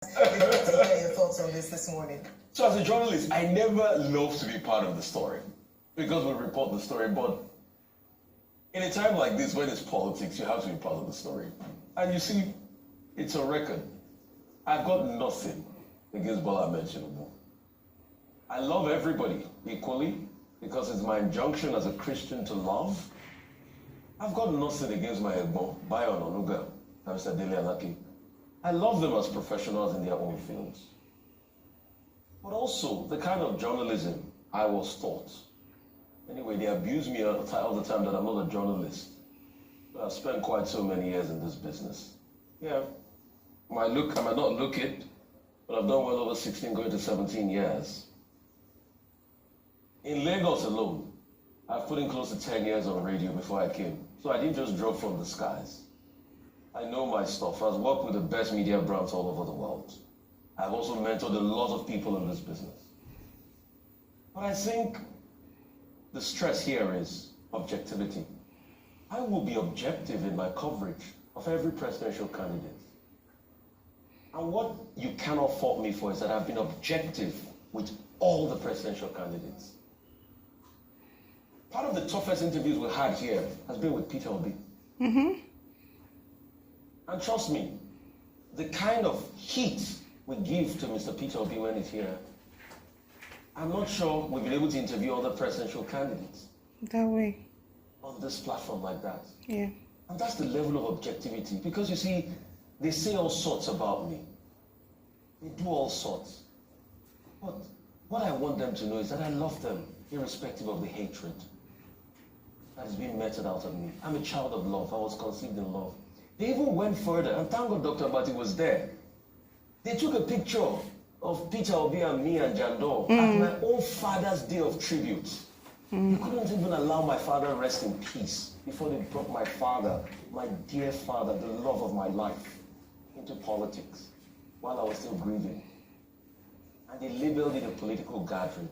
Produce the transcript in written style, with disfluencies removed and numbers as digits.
We'd love to hear your thoughts on this morning. So as a journalist, I never love to be part of the story because we report the story, but in a time like this when it's politics, you have to be part of the story. And you see, it's a record. I've got nothing against Bola Ahmed Tinubu. I love everybody equally because it's my injunction as a Christian to love. I've got nothing against my Egbo, Bayon Onuga, and Mr. Dele Alaki. I love them as professionals in their own fields. But also, the kind of journalism I was taught. Anyway, they abuse me all the time that I'm not a journalist. But I've spent quite so many years in this business. Yeah, I might not look it, but I've done well over 16, going to 17 years. In Lagos alone, I've put in close to 10 years on radio before I came. So I didn't just drop from the skies. I know my stuff. I've worked with the best media brands all over the world. I've also mentored a lot of people in this business. But I think the stress here is objectivity. I will be objective in my coverage of every presidential candidate. And what you cannot fault me for is that I've been objective with all the presidential candidates. Part of the toughest interviews we had here has been with Peter Obi. And trust me, the kind of heat we give to Mr. Peter Obi when he's here, I'm not sure we've been able to interview other presidential candidates. That way. On this platform like that. Yeah. And that's the level of objectivity. Because you see, they say all sorts about me. They do all sorts. But what I want them to know is that I love them, irrespective of the hatred that is being meted out of me. I'm a child of love. I was conceived in love. They even went further, and thank God Dr. Abati was there. They took a picture of Peter Obi and me and Jandor at my own father's day of tribute. They couldn't even allow my father rest in peace before they brought my father, my dear father, the love of my life, into politics while I was still grieving. And they labeled it a political gathering.